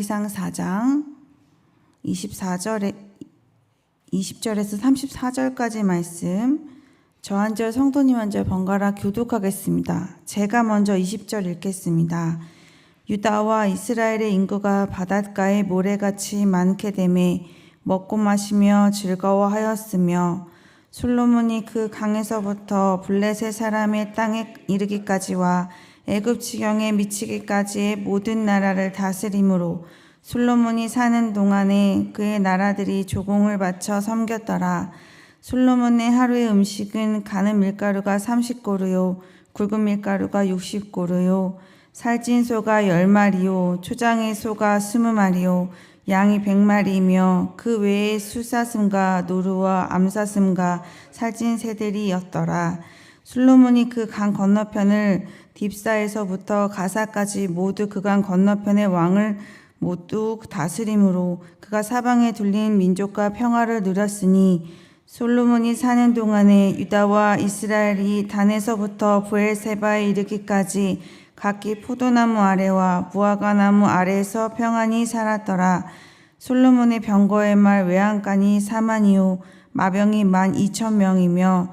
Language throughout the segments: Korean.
이상 4장 20절에서 34절까지 말씀, 저 한 절 성도님 한 절 번갈아 교독하겠습니다. 제가 먼저 20절 읽겠습니다. 유다와 이스라엘의 인구가 바닷가에 모래같이 많게 되매 먹고 마시며 즐거워하였으며, 솔로몬이 그 강에서부터 블레셋 사람의 땅에 이르기까지와 애굽 지경에 미치기까지의 모든 나라를 다스림으로 솔로몬이 사는 동안에 그의 나라들이 조공을 바쳐 섬겼더라. 솔로몬의 하루의 음식은 가는 밀가루가 30고루요 굵은 밀가루가 60고루요 살찐 소가 10마리요 초장의 소가 20마리요 양이 100마리이며 그 외에 숫사슴과 노루와 암사슴과 살찐 새들이었더라. 솔로몬이 그 강 건너편을 딥사에서부터 가사까지 모두 그 강 건너편의 왕을 모두 다스림으로 그가 사방에 둘린 민족과 평화를 누렸으니, 솔로몬이 사는 동안에 유다와 이스라엘이 단에서부터 브엘세바에 이르기까지 각기 포도나무 아래와 무화과나무 아래에서 평안히 살았더라. 솔로몬의 병거의 말 외양간이 4만이요 마병이 12,000명이며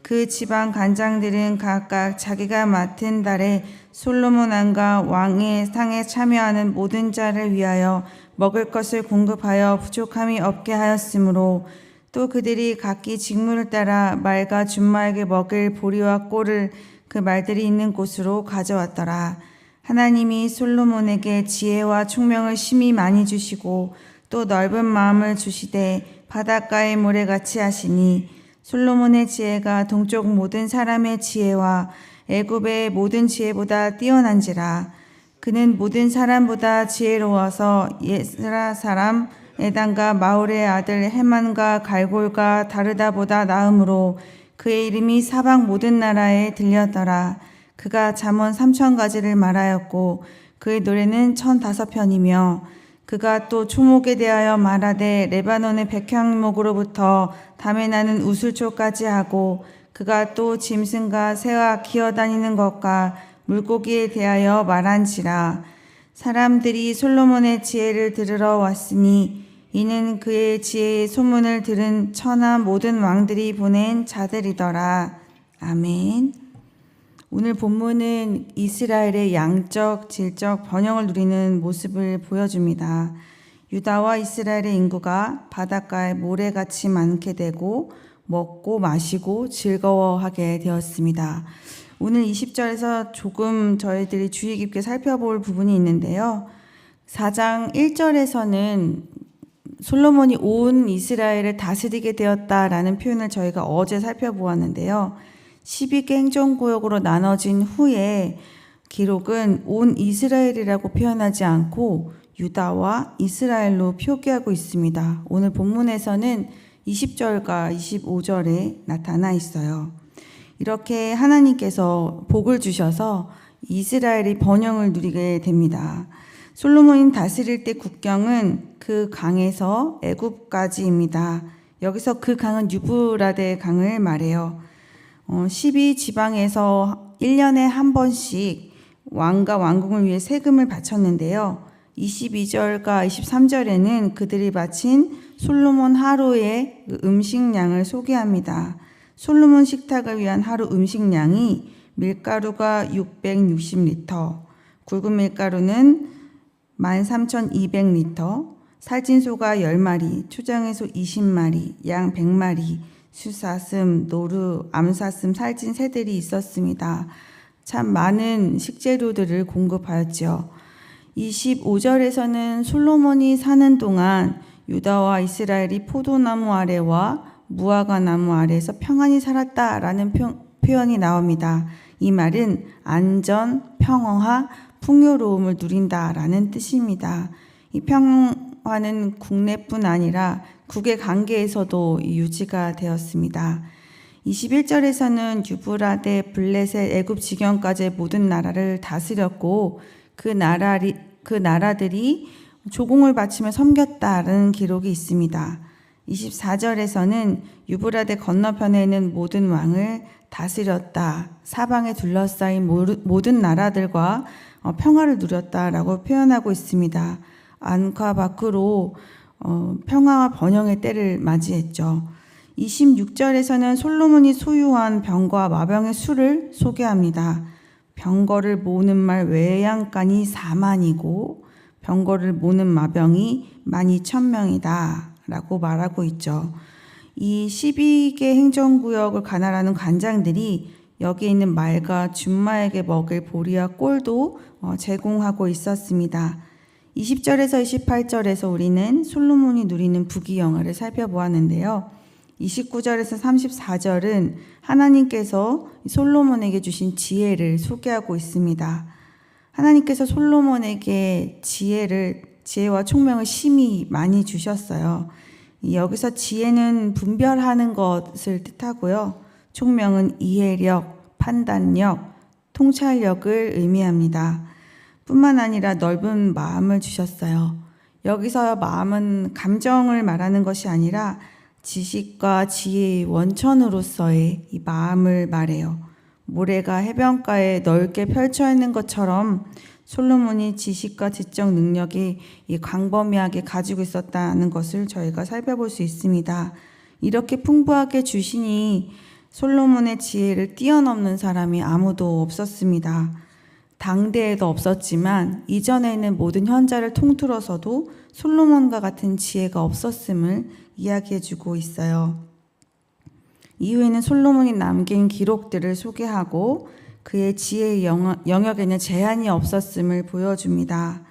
그 지방 간장들은 각각 자기가 맡은 달에 솔로몬 왕과 왕의 상에 참여하는 모든 자를 위하여 먹을 것을 공급하여 부족함이 없게 하였으므로, 또 그들이 각기 직무를 따라 말과 준말에게 먹을 보리와 꼴을 그 말들이 있는 곳으로 가져왔더라. 하나님이 솔로몬에게 지혜와 총명을 심히 많이 주시고 또 넓은 마음을 주시되 바닷가의 모래같이 하시니, 솔로몬의 지혜가 동쪽 모든 사람의 지혜와 애굽의 모든 지혜보다 뛰어난지라. 그는 모든 사람보다 지혜로워서 예스라 사람 에단과 마울의 아들 헤만과 갈골과 다르다보다 나음으로 그의 이름이 사방 모든 나라에 들렸더라. 그가 잠언 3,000가지를 말하였고 그의 노래는 1,005편이며, 그가 또 초목에 대하여 말하되 레바논의 백향목으로부터 담에 나는 우슬초까지 하고, 그가 또 짐승과 새와 기어다니는 것과 물고기에 대하여 말한지라. 사람들이 솔로몬의 지혜를 들으러 왔으니 이는 그의 지혜의 소문을 들은 천하 모든 왕들이 보낸 자들이더라. 아멘. 오늘 본문은 이스라엘의 양적, 질적 번영을 누리는 모습을 보여줍니다. 유다와 이스라엘의 인구가 바닷가에 모래같이 많게 되고 먹고 마시고 즐거워하게 되었습니다. 오늘 20절에서 조금 저희들이 주의 깊게 살펴볼 부분이 있는데요. 4장 1절에서는 솔로몬이 온 이스라엘을 다스리게 되었다라는 표현을 저희가 어제 살펴보았는데요. 12개 행정구역으로 나눠진 후에 기록은 온 이스라엘이라고 표현하지 않고 유다와 이스라엘로 표기하고 있습니다. 오늘 본문에서는 20절과 25절에 나타나 있어요. 이렇게 하나님께서 복을 주셔서 이스라엘이 번영을 누리게 됩니다. 솔로몬이 다스릴 때 국경은 그 강에서 애굽까지입니다. 여기서 그 강은 유브라데 강을 말해요. 12지방에서 1년에 한 번씩 왕과 왕궁을 위해 세금을 바쳤는데요. 22절과 23절에는 그들이 바친 솔로몬 하루의 음식량을 소개합니다. 솔로몬 식탁을 위한 하루 음식량이 밀가루가 660리터, 굵은 밀가루는 13,200리터, 살찐 소가 10마리, 초장의 소 20마리, 양 100마리, 숫사슴, 노루, 암사슴, 살찐 새들이 있었습니다. 참 많은 식재료들을 공급하였죠. 25절에서는 솔로몬이 사는 동안 유다와 이스라엘이 포도나무 아래와 무화과나무 아래에서 평안히 살았다라는 표현이 나옵니다. 이 말은 안전, 평화, 풍요로움을 누린다라는 뜻입니다. 이 평화는 국내뿐 아니라 국외 관계에서도 유지가 되었습니다. 21절에서는 유브라데, 블레셋, 애굽 지경까지의 모든 나라를 다스렸고 그 나라들이 조공을 바치며 섬겼다는 기록이 있습니다. 24절에서는 유브라데 건너편에 있는 모든 왕을 다스렸다. 사방에 둘러싸인 모든 나라들과 평화를 누렸다라고 표현하고 있습니다. 안과 밖으로 평화와 번영의 때를 맞이했죠. 26절에서는 솔로몬이 소유한 병과 마병의 수를 소개합니다. 병거를 모는 말 외양간이 4만이고 병거를 모는 마병이 12,000명이다 라고 말하고 있죠. 이 12개 행정구역을 관할하는 관장들이 여기 있는 말과 준마에게 먹일 보리와 꼴도 제공하고 있었습니다. 20절에서 28절에서 우리는 솔로몬이 누리는 부귀영화를 살펴보았는데요. 29절에서 34절은 하나님께서 솔로몬에게 주신 지혜를 소개하고 있습니다. 하나님께서 솔로몬에게 지혜와 총명을 심히 많이 주셨어요. 여기서 지혜는 분별하는 것을 뜻하고요. 총명은 이해력, 판단력, 통찰력을 의미합니다. 뿐만 아니라 넓은 마음을 주셨어요. 여기서 마음은 감정을 말하는 것이 아니라 지식과 지혜의 원천으로서의 이 마음을 말해요. 모래가 해변가에 넓게 펼쳐 있는 것처럼 솔로몬이 지식과 지적 능력이 광범위하게 가지고 있었다는 것을 저희가 살펴볼 수 있습니다. 이렇게 풍부하게 주시니 솔로몬의 지혜를 뛰어넘는 사람이 아무도 없었습니다. 당대에도 없었지만 이전에 있는 모든 현자를 통틀어서도 솔로몬과 같은 지혜가 없었음을 이야기해주고 있어요. 이후에는 솔로몬이 남긴 기록들을 소개하고 그의 지혜의 영역에는 제한이 없었음을 보여줍니다.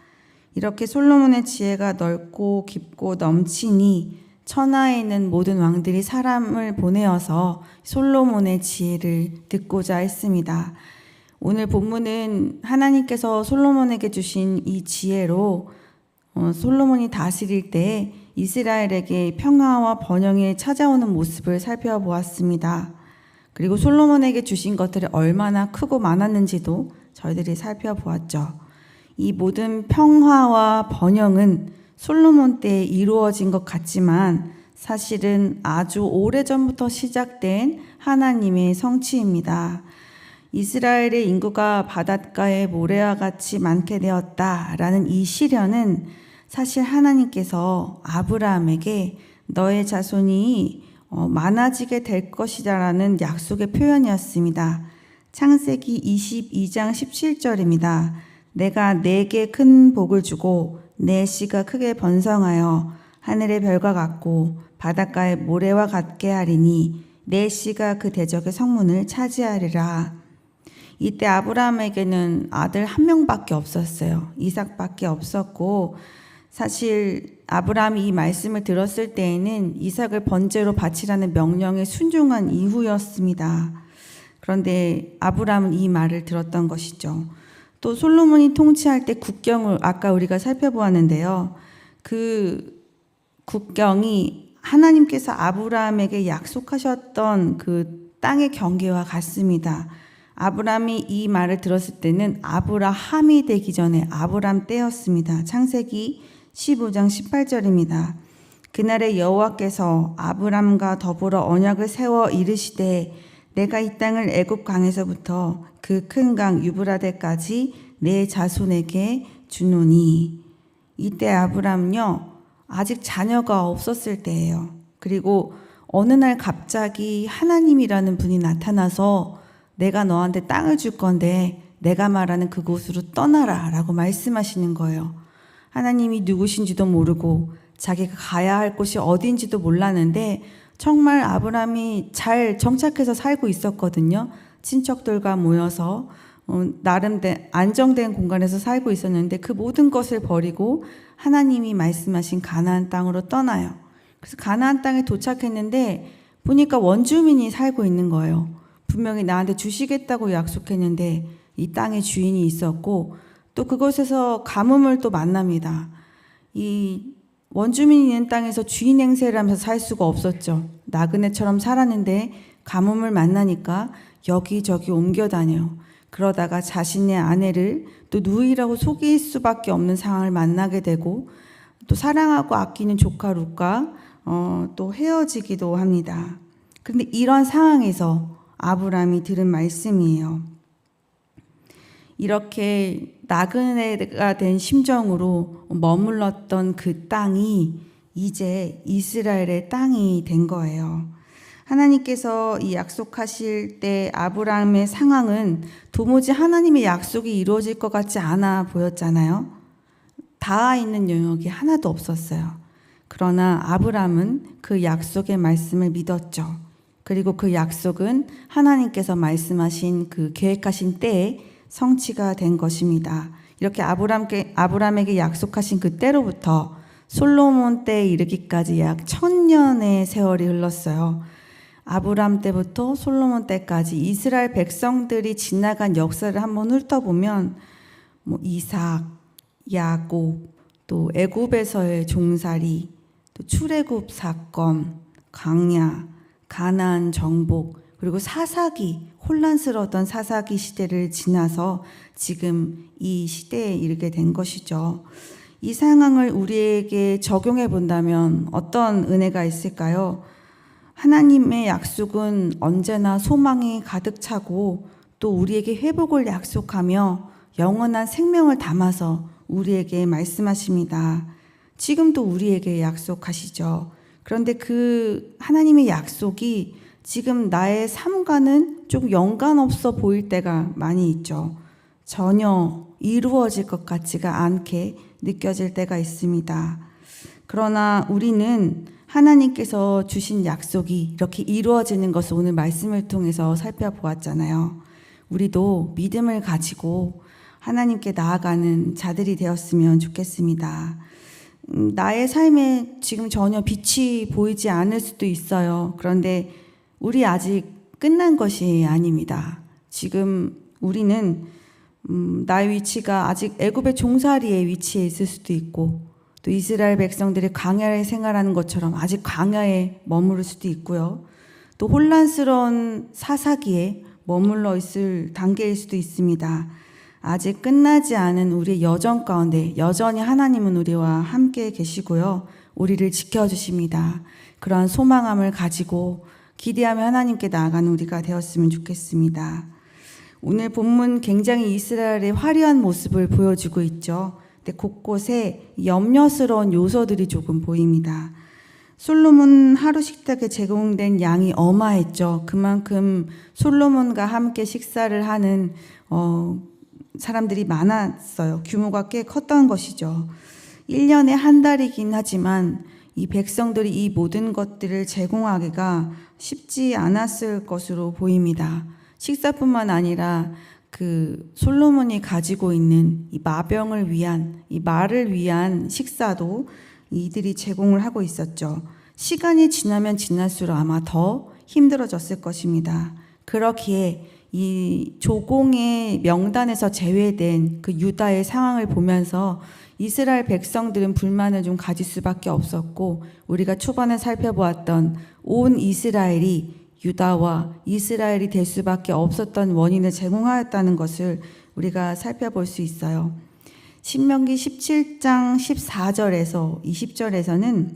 이렇게 솔로몬의 지혜가 넓고 깊고 넘치니 천하에 있는 모든 왕들이 사람을 보내어서 솔로몬의 지혜를 듣고자 했습니다. 오늘 본문은 하나님께서 솔로몬에게 주신 이 지혜로 솔로몬이 다스릴 때 이스라엘에게 평화와 번영이 찾아오는 모습을 살펴보았습니다. 그리고 솔로몬에게 주신 것들이 얼마나 크고 많았는지도 저희들이 살펴보았죠. 이 모든 평화와 번영은 솔로몬 때에 이루어진 것 같지만 사실은 아주 오래전부터 시작된 하나님의 성취입니다. 이스라엘의 인구가 바닷가의 모래와 같이 많게 되었다라는 이 시련은 사실 하나님께서 아브라함에게 너의 자손이 많아지게 될 것이다라는 약속의 표현이었습니다. 창세기 22장 17절입니다. 내가 네게 큰 복을 주고 내 씨가 크게 번성하여 하늘의 별과 같고 바닷가의 모래와 같게 하리니 내 씨가 그 대적의 성문을 차지하리라. 이때 아브라함에게는 아들 한 명밖에 없었어요. 이삭밖에 없었고 사실 아브라함이 이 말씀을 들었을 때에는 이삭을 번제로 바치라는 명령에 순종한 이후였습니다. 그런데 아브라함은 이 말을 들었던 것이죠. 또 솔로몬이 통치할 때 국경을 아까 우리가 살펴보았는데요. 그 국경이 하나님께서 아브라함에게 약속하셨던 그 땅의 경계와 같습니다. 아브라함이 이 말을 들었을 때는 아브라함이 되기 전에 아브람 때였습니다. 창세기 15장 18절입니다. 그날에 여호와께서 아브람과 더불어 언약을 세워 이르시되 내가 이 땅을 애굽 강에서부터 그 큰 강 유브라데까지 내 자손에게 주노니. 이때 아브람은요 아직 자녀가 없었을 때예요. 그리고 어느 날 갑자기 하나님이라는 분이 나타나서 내가 너한테 땅을 줄 건데 내가 말하는 그곳으로 떠나라 라고 말씀하시는 거예요. 하나님이 누구신지도 모르고 자기가 가야 할 곳이 어딘지도 몰랐는데 정말 아브라함이 잘 정착해서 살고 있었거든요. 친척들과 모여서 나름대로 안정된 공간에서 살고 있었는데 그 모든 것을 버리고 하나님이 말씀하신 가나안 땅으로 떠나요. 그래서 가나안 땅에 도착했는데 보니까 원주민이 살고 있는 거예요. 분명히 나한테 주시겠다고 약속했는데 이 땅의 주인이 있었고 또 그곳에서 가뭄을 또 만납니다. 이 원주민이 있는 땅에서 주인 행세를 하면서 살 수가 없었죠. 나그네처럼 살았는데 가뭄을 만나니까 여기저기 옮겨 다녀요. 그러다가 자신의 아내를 또 누이라고 속일 수밖에 없는 상황을 만나게 되고 또 사랑하고 아끼는 조카 룻과 또 헤어지기도 합니다. 그런데 이런 상황에서 아브라함이 들은 말씀이에요. 이렇게 나그네가 된 심정으로 머물렀던 그 땅이 이제 이스라엘의 땅이 된 거예요. 하나님께서 이 약속하실 때 아브라함의 상황은 도무지 하나님의 약속이 이루어질 것 같지 않아 보였잖아요. 닿아 있는 영역이 하나도 없었어요. 그러나 아브라함은 그 약속의 말씀을 믿었죠. 그리고 그 약속은 하나님께서 말씀하신 그 계획하신 때에 성취가 된 것입니다. 이렇게 아브라함에게 약속하신 그 때로부터 솔로몬 때에 이르기까지 약 1000년의 세월이 흘렀어요. 아브라함 때부터 솔로몬 때까지 이스라엘 백성들이 지나간 역사를 한번 훑어보면 이삭, 야곱, 또 애굽에서의 종살이, 또 출애굽 사건, 광야, 가나안 정복, 그리고 사사기, 혼란스러웠던 사사기 시대를 지나서 지금 이 시대에 이르게 된 것이죠. 이 상황을 우리에게 적용해 본다면 어떤 은혜가 있을까요? 하나님의 약속은 언제나 소망이 가득 차고 또 우리에게 회복을 약속하며 영원한 생명을 담아서 우리에게 말씀하십니다. 지금도 우리에게 약속하시죠. 그런데 그 하나님의 약속이 지금 나의 삶과는 좀 연관없어 보일 때가 많이 있죠. 전혀 이루어질 것 같지가 않게 느껴질 때가 있습니다. 그러나 우리는 하나님께서 주신 약속이 이렇게 이루어지는 것을 오늘 말씀을 통해서 살펴보았잖아요. 우리도 믿음을 가지고 하나님께 나아가는 자들이 되었으면 좋겠습니다. 나의 삶에 지금 전혀 빛이 보이지 않을 수도 있어요. 그런데 우리 아직 끝난 것이 아닙니다. 지금 우리는 나의 위치가 아직 애굽의 종살이의 위치에 있을 수도 있고 또 이스라엘 백성들이 광야에 생활하는 것처럼 아직 광야에 머무를 수도 있고요. 또 혼란스러운 사사기에 머물러 있을 단계일 수도 있습니다. 아직 끝나지 않은 우리의 여정 가운데 여전히 하나님은 우리와 함께 계시고요. 우리를 지켜주십니다. 그러한 소망함을 가지고 기대하며 하나님께 나아가는 우리가 되었으면 좋겠습니다. 오늘 본문 굉장히 이스라엘의 화려한 모습을 보여주고 있죠. 근데 곳곳에 염려스러운 요소들이 조금 보입니다. 솔로몬 하루 식탁에 제공된 양이 어마했죠. 그만큼 솔로몬과 함께 식사를 하는 사람들이 많았어요. 규모가 꽤 컸던 것이죠. 1년에 한 달이긴 하지만 이 백성들이 이 모든 것들을 제공하기가 쉽지 않았을 것으로 보입니다. 식사뿐만 아니라 그 솔로몬이 가지고 있는 이 마병을 위한, 이 말을 위한 식사도 이들이 제공을 하고 있었죠. 시간이 지나면 지날수록 아마 더 힘들어졌을 것입니다. 그렇기에 이 조공의 명단에서 제외된 그 유다의 상황을 보면서 이스라엘 백성들은 불만을 좀 가질 수밖에 없었고, 우리가 초반에 살펴보았던 온 이스라엘이 유다와 이스라엘이 될 수밖에 없었던 원인을 제공하였다는 것을 우리가 살펴볼 수 있어요. 신명기 17장 14절에서 20절에서는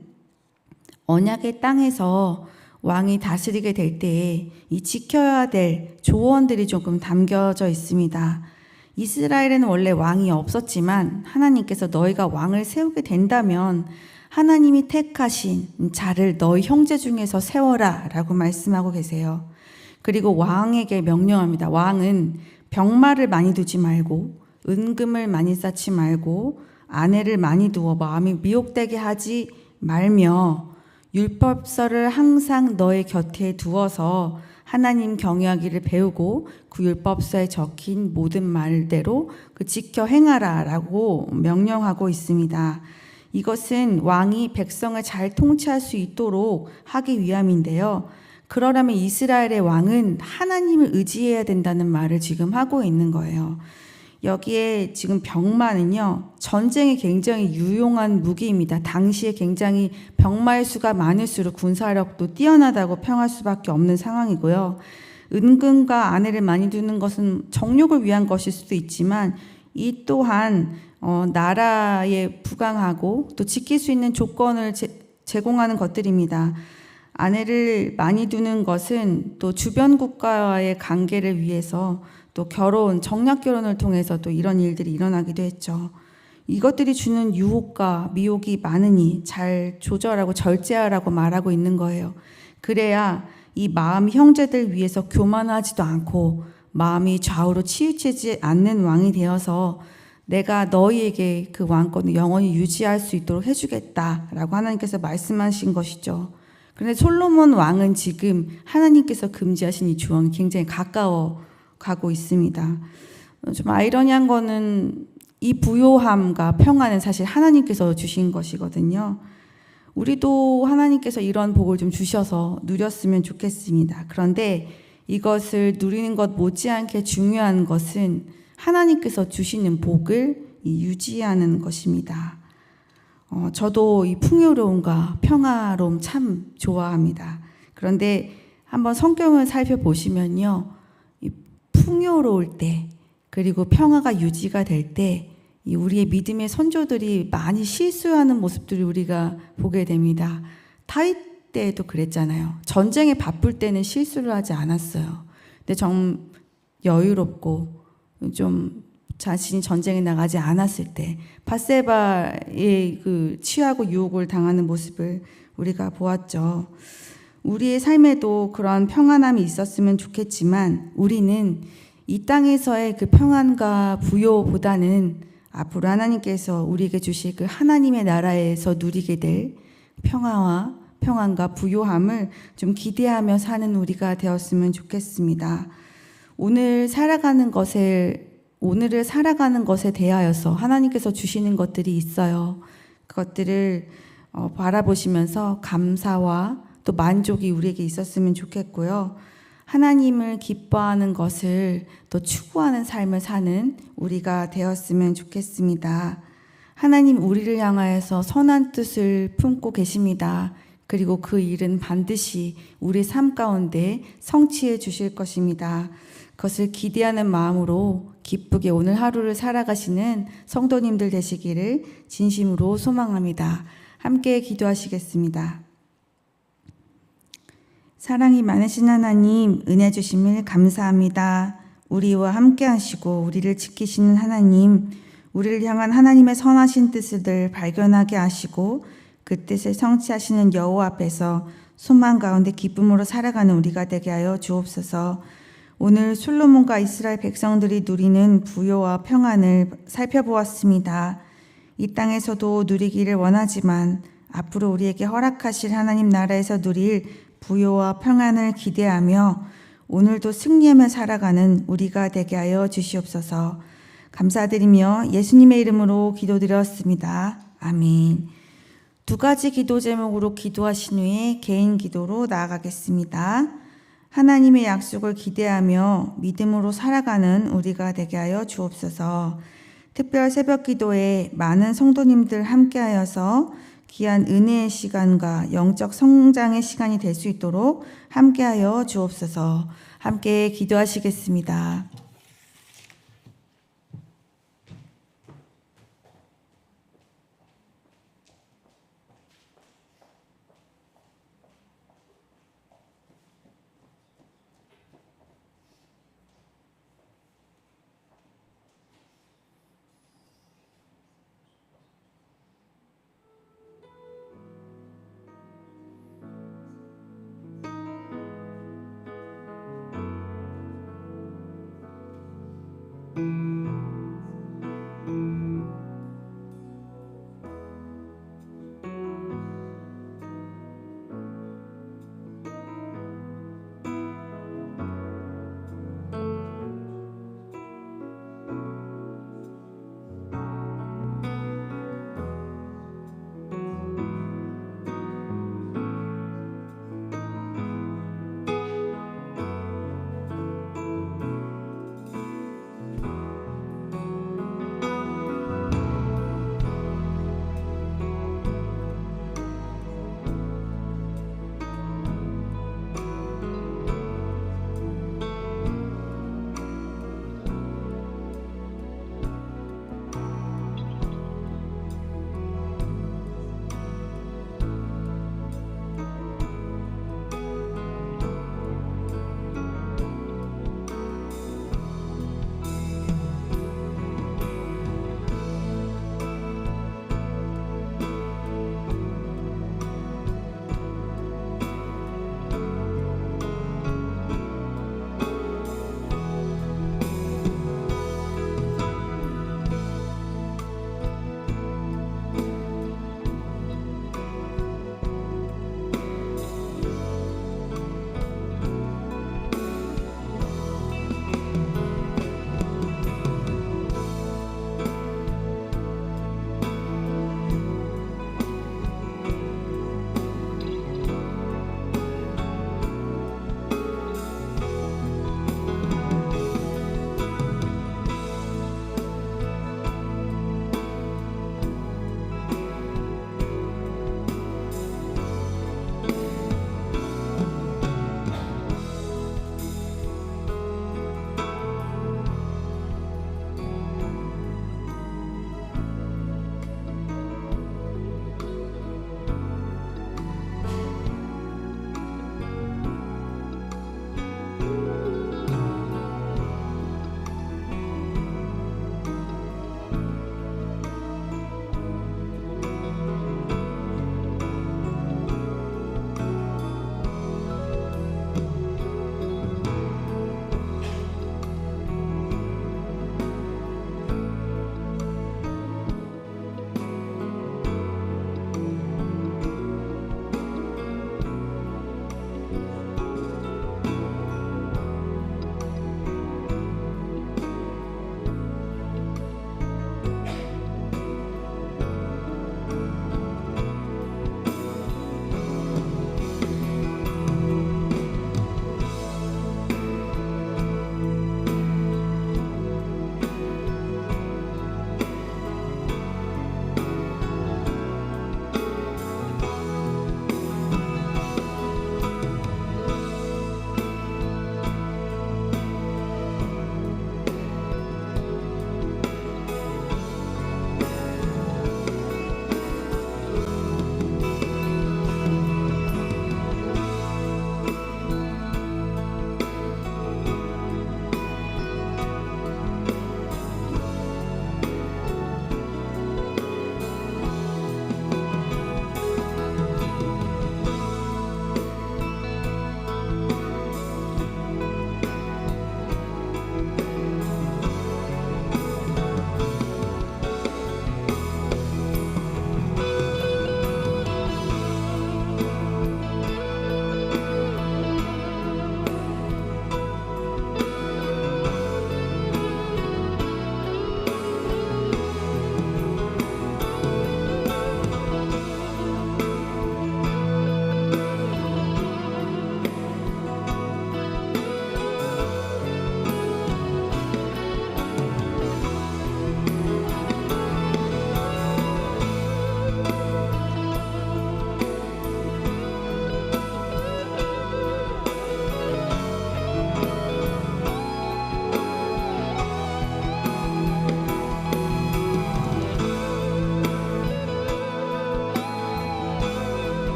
언약의 땅에서 왕이 다스리게 될 때에 이 지켜야 될 조언들이 조금 담겨져 있습니다. 이스라엘에는 원래 왕이 없었지만 하나님께서 너희가 왕을 세우게 된다면 하나님이 택하신 자를 너희 형제 중에서 세워라 라고 말씀하고 계세요. 그리고 왕에게 명령합니다. 왕은 병마를 많이 두지 말고 은금을 많이 쌓지 말고 아내를 많이 두어 마음이 미혹되게 하지 말며 율법서를 항상 너의 곁에 두어서 하나님 경외하기를 배우고 그 율법서에 적힌 모든 말대로 그 지켜 행하라 라고 명령하고 있습니다. 이것은 왕이 백성을 잘 통치할 수 있도록 하기 위함인데요. 그러려면 이스라엘의 왕은 하나님을 의지해야 된다는 말을 지금 하고 있는 거예요. 여기에 지금 병마는요, 전쟁에 굉장히 유용한 무기입니다. 당시에 굉장히 병마의 수가 많을수록 군사력도 뛰어나다고 평할 수밖에 없는 상황이고요. 은근과 아내를 많이 두는 것은 정욕을 위한 것일 수도 있지만 이 또한 나라에 부강하고 또 지킬 수 있는 조건을 제공하는 것들입니다. 아내를 많이 두는 것은 또 주변 국가와의 관계를 위해서 또 결혼, 정략 결혼을 통해서 또 이런 일들이 일어나기도 했죠. 이것들이 주는 유혹과 미혹이 많으니 잘 조절하고 절제하라고 말하고 있는 거예요. 그래야 이 마음 형제들 위해서 교만하지도 않고 마음이 좌우로 치우치지 않는 왕이 되어서 내가 너희에게 그 왕권을 영원히 유지할 수 있도록 해주겠다라고 하나님께서 말씀하신 것이죠. 그런데 솔로몬 왕은 지금 하나님께서 금지하신 이 조항이 굉장히 가까워 가고 있습니다. 좀 아이러니한 거는 이 부요함과 평안은 사실 하나님께서 주신 것이거든요. 우리도 하나님께서 이런 복을 좀 주셔서 누렸으면 좋겠습니다. 그런데 이것을 누리는 것 못지않게 중요한 것은 하나님께서 주시는 복을 유지하는 것입니다. 저도 이 풍요로움과 평화로움 참 좋아합니다. 그런데 한번 성경을 살펴보시면요. 이 풍요로울 때 그리고 평화가 유지가 될 때 우리의 믿음의 선조들이 많이 실수하는 모습들을 우리가 보게 됩니다. 다윗 때도 그랬잖아요. 전쟁에 바쁠 때는 실수를 하지 않았어요. 근데 좀 여유롭고 좀 자신이 전쟁에 나가지 않았을 때 밧세바의 그 취하고 유혹을 당하는 모습을 우리가 보았죠. 우리의 삶에도 그런 평안함이 있었으면 좋겠지만 우리는 이 땅에서의 그 평안과 부요보다는 앞으로 하나님께서 우리에게 주실 그 하나님의 나라에서 누리게 될 평화와 평안과 부요함을 좀 기대하며 사는 우리가 되었으면 좋겠습니다. 오늘을 살아가는 것에 대하여서 하나님께서 주시는 것들이 있어요. 그것들을 바라보시면서 감사와 또 만족이 우리에게 있었으면 좋겠고요. 하나님을 기뻐하는 것을 또 추구하는 삶을 사는 우리가 되었으면 좋겠습니다. 하나님 우리를 향하여서 선한 뜻을 품고 계십니다. 그리고 그 일은 반드시 우리 삶 가운데 성취해 주실 것입니다. 그것을 기대하는 마음으로 기쁘게 오늘 하루를 살아가시는 성도님들 되시기를 진심으로 소망합니다. 함께 기도하시겠습니다. 사랑이 많으신 하나님, 은혜 주심을 감사합니다. 우리와 함께 하시고 우리를 지키시는 하나님, 우리를 향한 하나님의 선하신 뜻을 발견하게 하시고 그 뜻을 성취하시는 여호와 앞에서 소망 가운데 기쁨으로 살아가는 우리가 되게 하여 주옵소서. 오늘 솔로몬과 이스라엘 백성들이 누리는 부요와 평안을 살펴보았습니다. 이 땅에서도 누리기를 원하지만 앞으로 우리에게 허락하실 하나님 나라에서 누릴 부요와 평안을 기대하며 오늘도 승리하며 살아가는 우리가 되게 하여 주시옵소서. 감사드리며 예수님의 이름으로 기도드렸습니다. 아멘. 두 가지 기도 제목으로 기도하신 후에 개인 기도로 나아가겠습니다. 하나님의 약속을 기대하며 믿음으로 살아가는 우리가 되게 하여 주옵소서. 특별 새벽 기도에 많은 성도님들 함께하여서 귀한 은혜의 시간과 영적 성장의 시간이 될 수 있도록 함께하여 주옵소서. 함께 기도하시겠습니다.